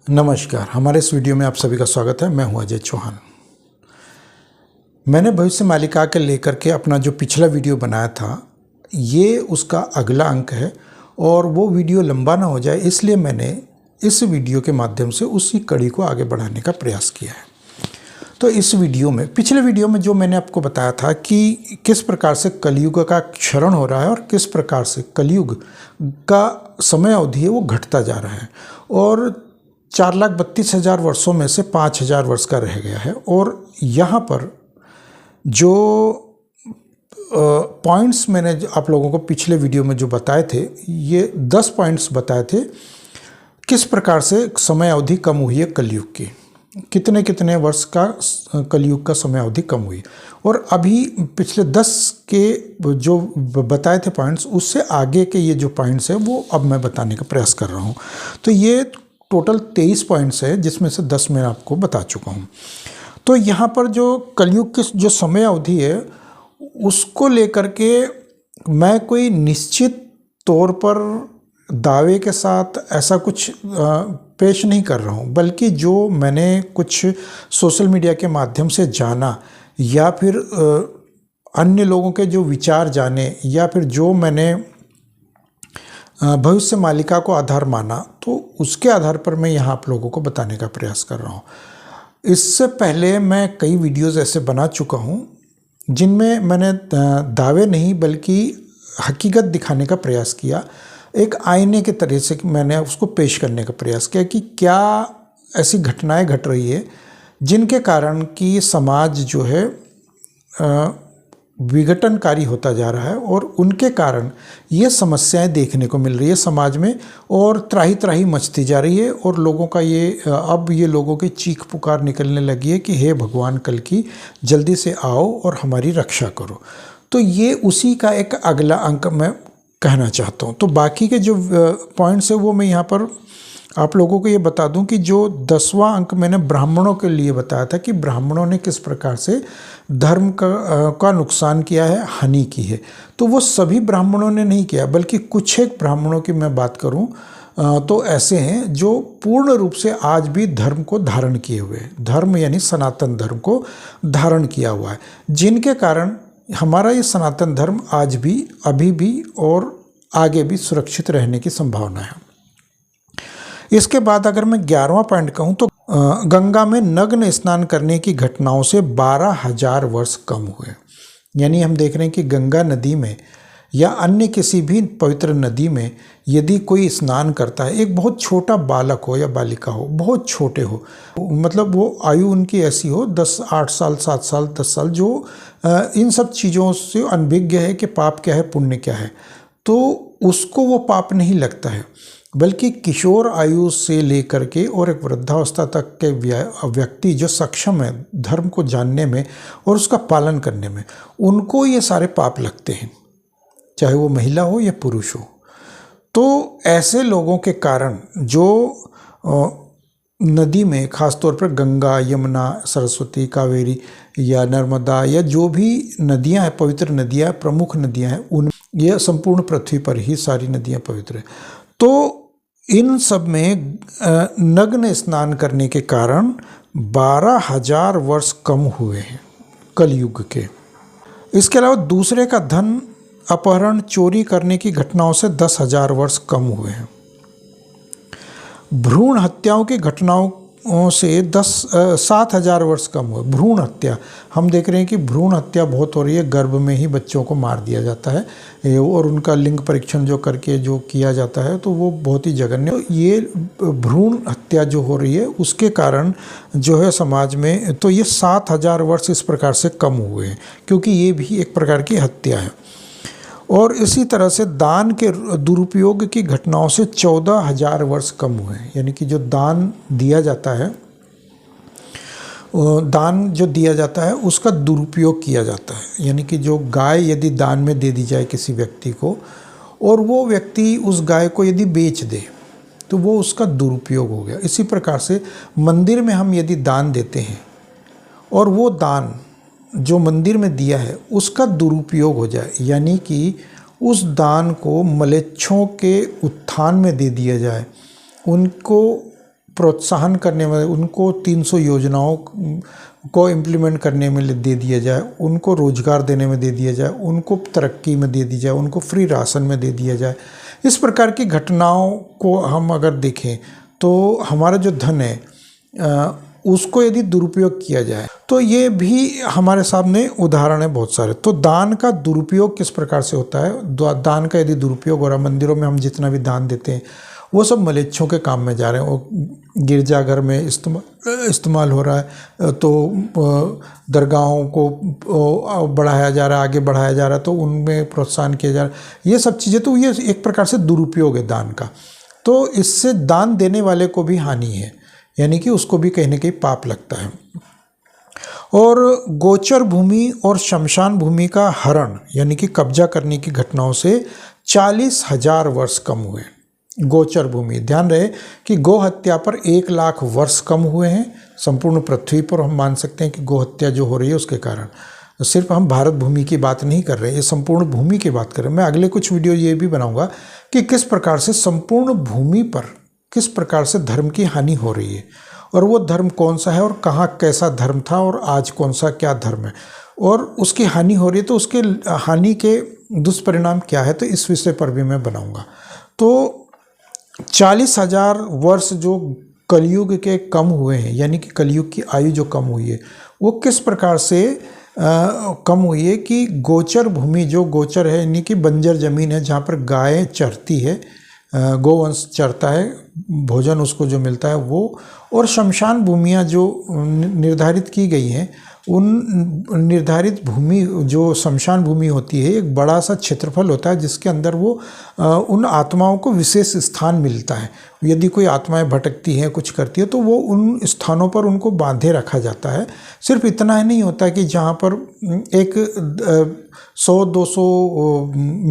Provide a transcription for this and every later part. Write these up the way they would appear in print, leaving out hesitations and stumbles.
नमस्कार, हमारे इस वीडियो में आप सभी का स्वागत है। मैं हूं अजय चौहान। मैंने भविष्य मालिका के लेकर के अपना जो पिछला वीडियो बनाया था, ये उसका अगला अंक है और वो वीडियो लंबा ना हो जाए इसलिए मैंने इस वीडियो के माध्यम से उसी कड़ी को आगे बढ़ाने का प्रयास किया है। तो इस वीडियो में, पिछले वीडियो में जो मैंने आपको बताया था कि किस प्रकार से कलयुग का क्षरण हो रहा है और किस प्रकार से कलयुग का समय अवधि है वो घटता जा रहा है और 4,32,000 वर्षों में से 5,000 वर्ष का रह गया है। और यहाँ पर जो पॉइंट्स मैंने आप लोगों को पिछले वीडियो में जो बताए थे, ये 10 पॉइंट्स बताए थे किस प्रकार से समय अवधि कम हुई है कलयुग की, कितने कितने वर्ष का कलयुग का समय अवधि कम हुई। और अभी पिछले 10 के जो बताए थे पॉइंट्स, उससे आगे के ये जो पॉइंट्स है वो अब मैं बताने का प्रयास कर रहा हूँ। तो ये टोटल 23 पॉइंट्स है जिसमें से 10 मैं आपको बता चुका हूँ। तो यहाँ पर जो कलयुग की जो समय अवधि है उसको लेकर के मैं कोई निश्चित तौर पर दावे के साथ ऐसा कुछ पेश नहीं कर रहा हूँ, बल्कि जो मैंने कुछ सोशल मीडिया के माध्यम से जाना या फिर अन्य लोगों के जो विचार जाने या फिर जो मैंने भविष्य मालिका को आधार माना, तो उसके आधार पर मैं यहाँ आप लोगों को बताने का प्रयास कर रहा हूँ। इससे पहले मैं कई वीडियोज़ ऐसे बना चुका हूँ जिनमें मैंने दावे नहीं बल्कि हकीकत दिखाने का प्रयास किया। एक आईने के तरह से मैंने उसको पेश करने का प्रयास किया कि क्या ऐसी घटनाएं घट रही है जिनके कारण कि समाज जो है विघटनकारी होता जा रहा है और उनके कारण ये समस्याएं देखने को मिल रही है समाज में और त्राही त्राही मचती जा रही है। और लोगों का अब ये लोगों की चीख पुकार निकलने लगी है कि हे भगवान कल की जल्दी से आओ और हमारी रक्षा करो। तो ये उसी का एक अगला अंक मैं कहना चाहता हूँ। तो बाकी के जो पॉइंट्स है वो मैं यहाँ पर आप लोगों को ये बता दूं कि जो 10वां अंक मैंने ब्राह्मणों के लिए बताया था कि ब्राह्मणों ने किस प्रकार से धर्म का नुकसान किया है, हानि की है। तो वो सभी ब्राह्मणों ने नहीं किया, बल्कि कुछ एक ब्राह्मणों की मैं बात करूं तो ऐसे हैं जो पूर्ण रूप से आज भी धर्म को धारण किए हुए हैं, धर्म यानी सनातन धर्म को धारण किया हुआ है, जिनके कारण हमारा ये सनातन धर्म आज भी, अभी भी और आगे भी सुरक्षित रहने की संभावना है। इसके बाद अगर मैं 11वां पॉइंट कहूँ तो गंगा में नग्न स्नान करने की घटनाओं से 12,000 वर्ष कम हुए। यानी हम देख रहे हैं कि गंगा नदी में या अन्य किसी भी पवित्र नदी में यदि कोई स्नान करता है, एक बहुत छोटा बालक हो या बालिका हो, बहुत छोटे हो, मतलब वो आयु उनकी ऐसी हो 8 साल 7 साल 10 साल, जो इन सब चीज़ों से अनभिज्ञ है कि पाप क्या है पुण्य क्या है, तो उसको वो पाप नहीं लगता है। बल्कि किशोर आयु से लेकर के और एक वृद्धावस्था तक के व्यक्ति जो सक्षम है धर्म को जानने में और उसका पालन करने में, उनको ये सारे पाप लगते हैं, चाहे वो महिला हो या पुरुष हो। तो ऐसे लोगों के कारण जो नदी में, खासतौर पर गंगा, यमुना, सरस्वती, कावेरी या नर्मदा या जो भी नदियां हैं, पवित्र नदियां, प्रमुख नदियां हैं, उन ये संपूर्ण पृथ्वी पर ही सारी नदियां पवित्र हैं। तो इन सब में नग्न स्नान करने के कारण 12,000 वर्ष कम हुए हैं कलयुग के। इसके अलावा दूसरे का धन अपहरण, चोरी करने की घटनाओं से 10,000 वर्ष कम हुए हैं। भ्रूण हत्याओं की घटनाओं से 7,000 वर्ष कम हुए। भ्रूण हत्या, हम देख रहे हैं कि भ्रूण हत्या बहुत हो रही है, गर्भ में ही बच्चों को मार दिया जाता है और उनका लिंग परीक्षण जो करके जो किया जाता है तो वो बहुत ही जघन्य। ये भ्रूण हत्या जो हो रही है उसके कारण जो है समाज में, तो ये 7,000 वर्ष इस प्रकार से कम हुए हैं, क्योंकि ये भी एक प्रकार की हत्या है। और इसी तरह से दान के दुरुपयोग की घटनाओं से 14,000 वर्ष कम हुए हैं। यानी कि जो दान दिया जाता है, दान जो दिया जाता है उसका दुरुपयोग किया जाता है। यानी कि जो गाय यदि दान में दे दी जाए किसी व्यक्ति को और वो व्यक्ति उस गाय को यदि बेच दे तो वो उसका दुरुपयोग हो गया। इसी प्रकार से मंदिर में हम यदि दान देते हैं और वो दान जो मंदिर में दिया है उसका दुरुपयोग हो जाए, यानी कि उस दान को मलेच्छों के उत्थान में दे दिया जाए, उनको प्रोत्साहन करने में, उनको 300 योजनाओं को इम्प्लीमेंट करने में दे दिया जाए, उनको रोजगार देने में दे दिया जाए, उनको तरक्की में दे दी जाए, उनको फ्री राशन में दे दिया जाए। इस प्रकार की घटनाओं को हम अगर देखें तो हमारा जो धन है उसको यदि दुरुपयोग किया जाए तो ये भी हमारे सामने उदाहरण है बहुत सारे। तो दान का दुरुपयोग किस प्रकार से होता है, दान का यदि दुरुपयोग हो रहा है, मंदिरों में हम जितना भी दान देते हैं वो सब मलेच्छों के काम में जा रहे हैं, वो गिरजाघर में इस्तेमाल हो रहा है, तो दरगाहों को बढ़ाया जा रहा है, आगे बढ़ाया जा रहा है, तो उनमें प्रोत्साहन किया जा रहा है, ये सब चीज़ें। तो ये एक प्रकार से दुरुपयोग है दान का। तो इससे दान देने वाले को भी हानि है, यानी कि उसको भी कहीं ना कहीं पाप लगता है। और गोचर भूमि और शमशान भूमि का हरण यानी कि कब्जा करने की घटनाओं से 40,000 वर्ष कम हुए। गोचर भूमि, ध्यान रहे कि गौ हत्या पर 1 लाख वर्ष कम हुए हैं संपूर्ण पृथ्वी पर। हम मान सकते हैं कि गौ हत्या जो हो रही है उसके कारण। सिर्फ हम भारत भूमि की बात नहीं कर रहे हैं, ये संपूर्ण भूमि की बात कर रहे हैं। मैं अगले कुछ वीडियो ये भी बनाऊंगा कि किस प्रकार से संपूर्ण भूमि पर किस प्रकार से धर्म की हानि हो रही है, और वो धर्म कौन सा है और कहाँ कैसा धर्म था और आज कौन सा क्या धर्म है, और उसकी हानि हो रही है, तो उसके हानि के दुष्परिणाम क्या है, तो इस विषय पर भी मैं बनाऊंगा। तो 40,000 वर्ष जो कलयुग के कम हुए हैं, यानी कि कलयुग की आयु जो कम हुई है वो किस प्रकार से कम हुई है कि गोचर भूमि, जो गोचर है यानी कि बंजर ज़मीन है जहाँ पर गाय चरती है, गोवंश चरता है, भोजन उसको जो मिलता है वो, और शमशान भूमियाँ जो निर्धारित की गई हैं, उन निर्धारित भूमि जो शमशान भूमि होती है एक बड़ा सा क्षेत्रफल होता है जिसके अंदर वो उन आत्माओं को विशेष स्थान मिलता है। यदि कोई आत्माएं भटकती हैं, कुछ करती है, तो वो उन स्थानों पर उनको बांधे रखा जाता है। सिर्फ इतना ही नहीं होता कि जहाँ पर एक 100-200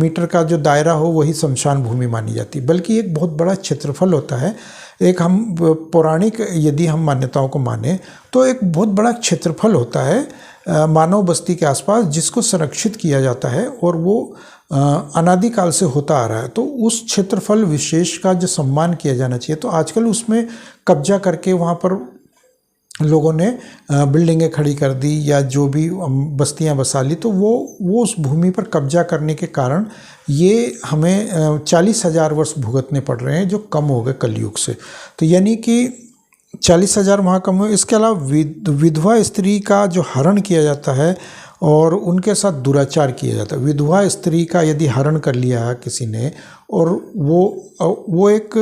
मीटर का जो दायरा हो वही शमशान भूमि मानी जाती, बल्कि एक बहुत बड़ा क्षेत्रफल होता है। एक हम पौराणिक यदि हम मान्यताओं को माने तो एक बहुत बड़ा क्षेत्रफल होता है मानव बस्ती के आसपास जिसको संरक्षित किया जाता है, और वो अनादिकाल से होता आ रहा है। तो उस क्षेत्रफल विशेष का जो सम्मान किया जाना चाहिए, तो आजकल उसमें कब्जा करके वहाँ पर लोगों ने बिल्डिंगें खड़ी कर दी या जो भी बस्तियां बसा ली, तो वो उस भूमि पर कब्जा करने के कारण ये हमें 40,000 वर्ष भुगतने पड़ रहे हैं जो कम हो गए कलयुग से। तो यानी कि 40,000 वहाँ कम हुए। इसके अलावा विधवा स्त्री का जो हरण किया जाता है और उनके साथ दुराचार किया जाता है। विधवा स्त्री का यदि हरण कर लिया किसी ने और वो एक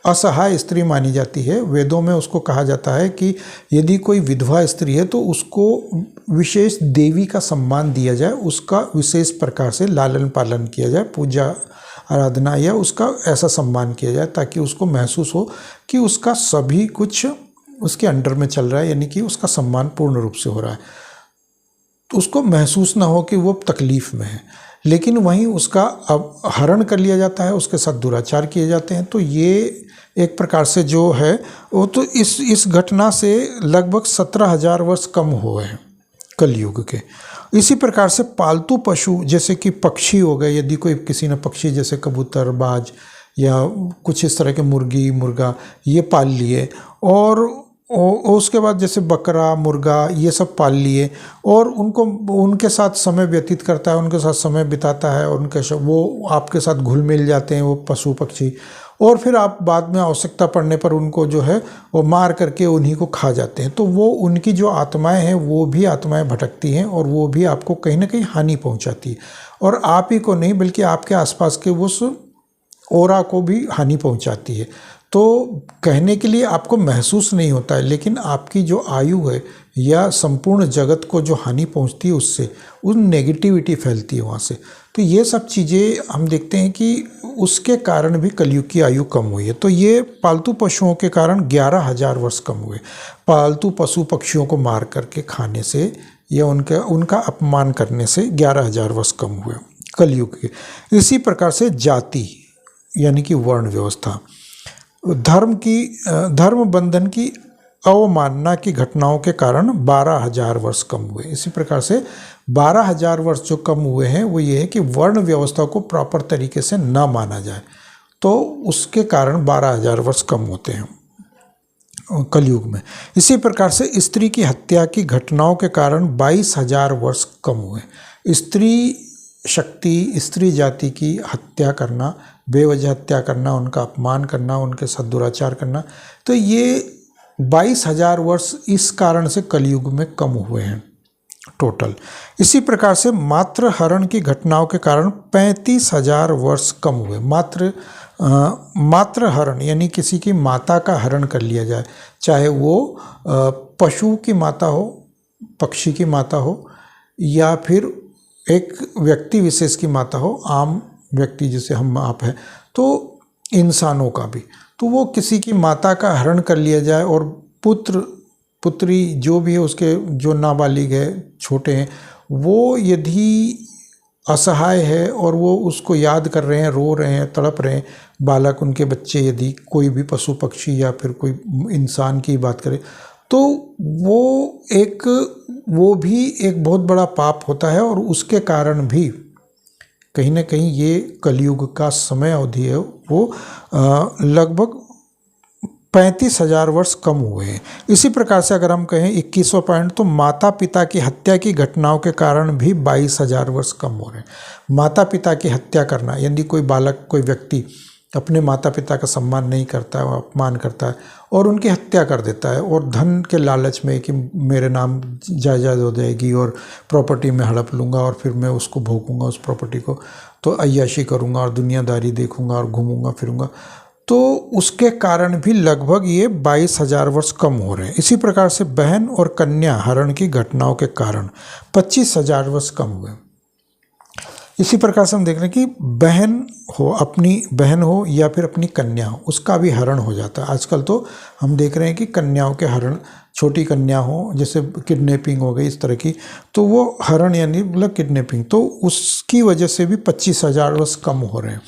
असहाय स्त्री मानी जाती है, वेदों में उसको कहा जाता है कि यदि कोई विधवा स्त्री है तो उसको विशेष देवी का सम्मान दिया जाए, उसका विशेष प्रकार से लालन पालन किया जाए, पूजा आराधना या उसका ऐसा सम्मान किया जाए ताकि उसको महसूस हो कि उसका सभी कुछ उसके अंडर में चल रहा है, यानी कि उसका सम्मान पूर्ण रूप से हो रहा है, तो उसको महसूस ना हो कि वो तकलीफ़ में है। लेकिन वहीं उसका अब हरण कर लिया जाता है, उसके साथ दुराचार किए जाते हैं। तो ये एक प्रकार से जो है वो तो इस घटना से लगभग 17,000 वर्ष कम हुए हैं कलयुग के। इसी प्रकार से पालतू पशु जैसे कि पक्षी हो गए, यदि कोई किसी ने पक्षी जैसे कबूतर, बाज या कुछ इस तरह के मुर्गी, मुर्गा ये पाल लिए, और उसके बाद जैसे बकरा, मुर्गा ये सब पाल लिए और उनके साथ समय व्यतीत करता है, उनके साथ समय बिताता है, और वो आपके साथ घुल मिल जाते हैं वो पशु पक्षी, और फिर आप बाद में आवश्यकता पड़ने पर उनको जो है वो मार करके उन्हीं को खा जाते हैं। तो वो उनकी जो आत्माएं हैं वो भी आत्माएं भटकती हैं और वो भी आपको कहीं ना कहीं हानि पहुंचाती है, और आप ही को नहीं बल्कि आपके आसपास के उस ओरा को भी हानि पहुंचाती है। तो कहने के लिए आपको महसूस नहीं होता है, लेकिन आपकी जो आयु है या संपूर्ण जगत को जो हानि पहुंचती है उससे उन नेगेटिविटी फैलती है वहाँ से। तो ये सब चीज़ें हम देखते हैं कि उसके कारण भी कलयुग की आयु कम हुई है। तो ये पालतू पशुओं के कारण 11,000 वर्ष कम हुए। पालतू पशु पक्षियों को मार करके खाने से या उनका अपमान करने से 11,000 वर्ष कम हुए कलयुग के। इसी प्रकार से जाति यानी कि वर्ण व्यवस्था, धर्म बंधन की अवमानना की घटनाओं के कारण 12,000 वर्ष कम हुए। इसी प्रकार से 12,000 वर्ष जो कम हुए हैं वो ये है कि वर्ण व्यवस्था को प्रॉपर तरीके से न माना जाए, तो उसके कारण 12,000 वर्ष कम होते हैं। कलयुग में। इसी प्रकार से स्त्री की हत्या की घटनाओं के कारण 22,000 वर्ष कम हुए। स्त्री शक्ति, स्त्री जाति की हत्या करना, बेवजह हत्या करना, उनका अपमान करना, उनके साथ दुराचार करना, तो ये 22,000 वर्ष इस कारण से कलयुग में कम हुए हैं टोटल। इसी प्रकार से मातृ हरण की घटनाओं के कारण 35,000 वर्ष कम हुए। मातृ हरण यानी किसी की माता का हरण कर लिया जाए, चाहे वो पशु की माता हो, पक्षी की माता हो, या फिर एक व्यक्ति विशेष की माता हो, आम व्यक्ति जैसे हम आप हैं, तो इंसानों का भी, तो वो किसी की माता का हरण कर लिया जाए और पुत्र पुत्री जो भी है उसके, जो नाबालिग है, छोटे हैं, वो यदि असहाय है और वो उसको याद कर रहे हैं, रो रहे हैं, तड़प रहे हैं, बालक, उनके बच्चे, यदि कोई भी पशु पक्षी या फिर कोई इंसान की बात करें, तो वो भी एक बहुत बड़ा पाप होता है। और उसके कारण भी कहीं ना कहीं ये कलयुग का समय अवधि है वो लगभग 35,000 वर्ष कम हुए हैं। इसी प्रकार से अगर हम कहें 21वां पॉइंट, तो माता पिता की हत्या की घटनाओं के कारण भी 22,000 वर्ष कम हो रहे हैं। माता पिता की हत्या करना, यदि कोई बालक, कोई व्यक्ति अपने माता पिता का सम्मान नहीं करता है, अपमान करता है और उनकी हत्या कर देता है, और धन के लालच में कि मेरे नाम जायदाद हो जाएगी और प्रॉपर्टी में हड़प लूँगा और फिर मैं उसको भोगूंगा, उस प्रॉपर्टी को, तो अय्याशी करूँगा और दुनियादारी देखूँगा और घूमूंगा फिरूँगा, तो उसके कारण भी लगभग ये 22,000 वर्ष कम हो रहे हैं। इसी प्रकार से बहन और कन्या हरण की घटनाओं के कारण 25,000 वर्ष कम हुए। इसी प्रकार से हम देख रहे हैं कि बहन हो, अपनी बहन हो या फिर अपनी कन्या हो, उसका भी हरण हो जाता है। आजकल तो हम देख रहे हैं कि कन्याओं के हरण, छोटी कन्या हो, जैसे किडनैपिंग हो गई इस तरह की, तो वो हरण यानी मतलब किडनैपिंग, तो उसकी वजह से भी 25,000 वर्ष कम हो रहे हैं।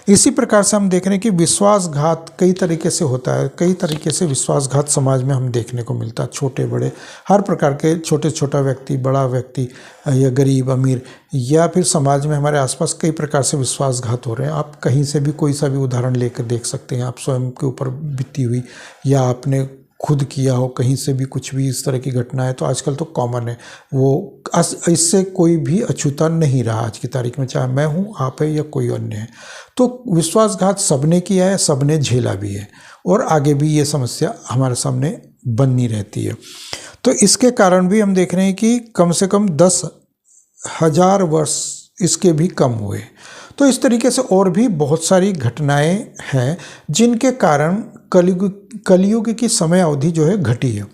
इसी प्रकार से हम देख रहे हैं कि विश्वासघात कई तरीके से होता है, कई तरीके से विश्वासघात समाज में हम देखने को मिलता है। छोटे बड़े हर प्रकार के, छोटा व्यक्ति, बड़ा व्यक्ति, या गरीब अमीर, या फिर समाज में हमारे आसपास कई प्रकार से विश्वासघात हो रहे हैं। आप कहीं से भी कोई सा भी उदाहरण लेकर देख सकते हैं, आप स्वयं के ऊपर बीती हुई या आपने खुद किया हो, कहीं से भी कुछ भी इस तरह की घटना है, तो आजकल तो कॉमन है वो, इससे कोई भी अछूता नहीं रहा आज की तारीख में, चाहे मैं हूँ, आप है या कोई अन्य है। तो विश्वासघात सबने किया है, सबने झेला भी है और आगे भी ये समस्या हमारे सामने बनी रहती है। तो इसके कारण भी हम देख रहे हैं कि कम से कम 10,000 वर्ष इसके भी कम हुए। तो इस तरीके से और भी बहुत सारी घटनाएं हैं जिनके कारण कलयुग की समय अवधि जो है घटी है।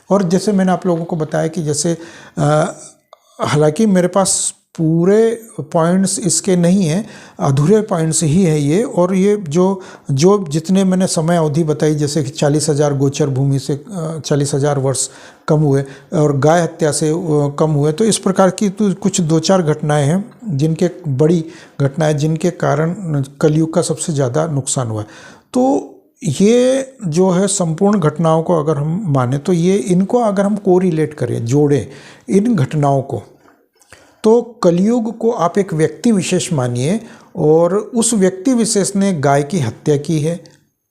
और जैसे मैंने आप लोगों को बताया कि जैसे हालांकि मेरे पास पूरे पॉइंट्स इसके नहीं हैं, अधूरे पॉइंट्स ही है ये, और ये जो जितने मैंने समय अवधि बताई, जैसे कि 40,000 गोचर भूमि से 40,000 वर्ष कम हुए और गाय हत्या से कम हुए, तो इस प्रकार की तो कुछ 2-4 घटनाएं हैं जिनके, बड़ी घटनाएं जिनके कारण कलयुग का सबसे ज़्यादा नुकसान हुआ है। तो ये जो है संपूर्ण घटनाओं को अगर हम माने, तो ये इनको अगर हम कोरिलेट करें, जोड़ें इन घटनाओं को, तो कलयुग को आप एक व्यक्ति विशेष मानिए और उस व्यक्ति विशेष ने गाय की हत्या की है,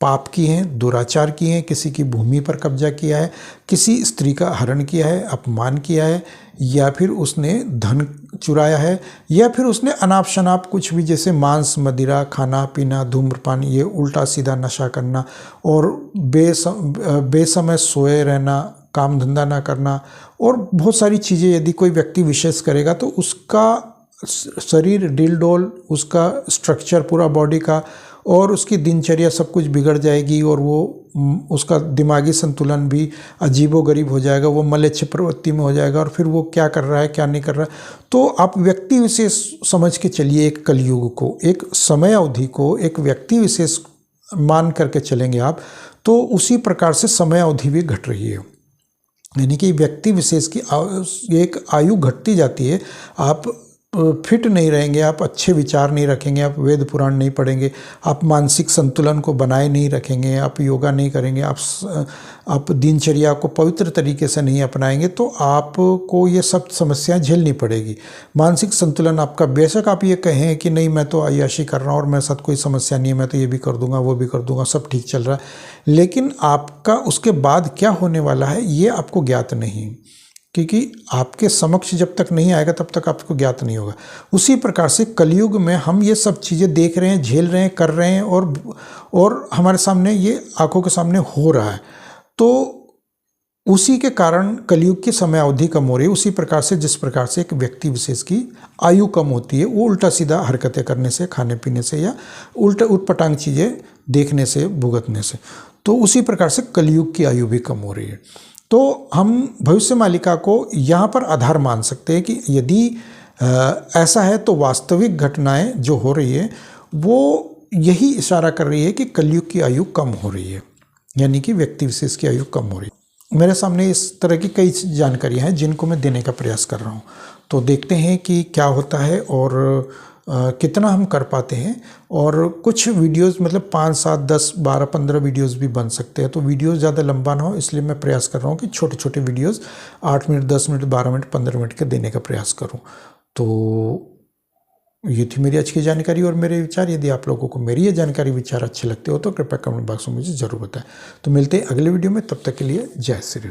पाप की है, दुराचार किए हैं, किसी की भूमि पर कब्जा किया है, किसी स्त्री का हरण किया है, अपमान किया है, या फिर उसने धन चुराया है, या फिर उसने अनाप शनाप कुछ भी, जैसे मांस, मदिरा, खाना पीना, धूम्रपान, ये उल्टा सीधा नशा करना और बेसमय सोए रहना, काम धंधा ना करना, और बहुत सारी चीज़ें यदि कोई व्यक्ति विशेष करेगा तो उसका शरीर डिलडोल, उसका स्ट्रक्चर पूरा बॉडी का और उसकी दिनचर्या सब कुछ बिगड़ जाएगी, और वो उसका दिमागी संतुलन भी अजीबोगरीब हो जाएगा, वो मलेच्छ प्रवृत्ति में हो जाएगा, और फिर वो क्या कर रहा है क्या नहीं कर रहा है। तो आप व्यक्ति विशेष समझ के चलिए, एक कलयुग को, एक समय अवधि को एक व्यक्ति विशेष मान करके चलेंगे आप, तो उसी प्रकार से समय अवधि भी घट रही है, यानी कि व्यक्ति विशेष की एक आयु घटती जाती है। आप फिट नहीं रहेंगे, आप अच्छे विचार नहीं रखेंगे, आप वेद पुराण नहीं पढ़ेंगे, आप मानसिक संतुलन को बनाए नहीं रखेंगे, आप योगा नहीं करेंगे, आप दिनचर्या को पवित्र तरीके से नहीं अपनाएंगे, तो आपको ये सब समस्याएं झेलनी पड़ेगी। मानसिक संतुलन आपका, बेशक आप ये कहें कि नहीं मैं तो अय्याशी कर रहा हूँ और मेरे साथ कोई समस्या नहीं है, मैं तो ये भी कर दूंगा वो भी कर दूंगा, सब ठीक चल रहा है, लेकिन आपका उसके बाद क्या होने वाला है ये आपको ज्ञात नहीं, क्योंकि आपके समक्ष जब तक नहीं आएगा तब तक आपको ज्ञात नहीं होगा। उसी प्रकार से कलयुग में हम ये सब चीज़ें देख रहे हैं, झेल रहे हैं, कर रहे हैं, और हमारे सामने ये आंखों के सामने हो रहा है, तो उसी के कारण कलयुग की समय अवधि कम हो रही है। उसी प्रकार से जिस प्रकार से एक व्यक्ति विशेष की आयु कम होती है, वो उल्टा सीधा हरकतें करने से, खाने पीने से, या उटपटांग चीज़ें देखने से, भुगतने से, तो उसी प्रकार से कलयुग की आयु भी कम हो रही है। तो हम भविष्य मालिका को यहाँ पर आधार मान सकते हैं कि यदि ऐसा है तो वास्तविक घटनाएं जो हो रही है वो यही इशारा कर रही है कि कलयुग की आयु कम हो रही है, यानी कि व्यक्ति विशेष की आयु कम हो रही है। मेरे सामने इस तरह की कई जानकारियाँ हैं जिनको मैं देने का प्रयास कर रहा हूँ, तो देखते हैं कि क्या होता है और कितना हम कर पाते हैं। और कुछ वीडियोस मतलब 5, 7, 10, 12, 15 वीडियोस भी बन सकते हैं, तो वीडियोस ज़्यादा लंबा ना हो, इसलिए मैं प्रयास कर रहा हूँ कि छोटे छोटे videos 8 minute, 10 minute, 12 minute, 15 minute के देने का प्रयास करूँ। तो ये थी मेरी आज की जानकारी और मेरे विचार। यदि आप लोगों को मेरी ये जानकारी विचार अच्छे लगते हो तो कृपया कमेंट बॉक्स में मुझे ज़रूर बताएं। तो मिलते हैं अगले वीडियो में, तब तक के लिए जय श्री राम।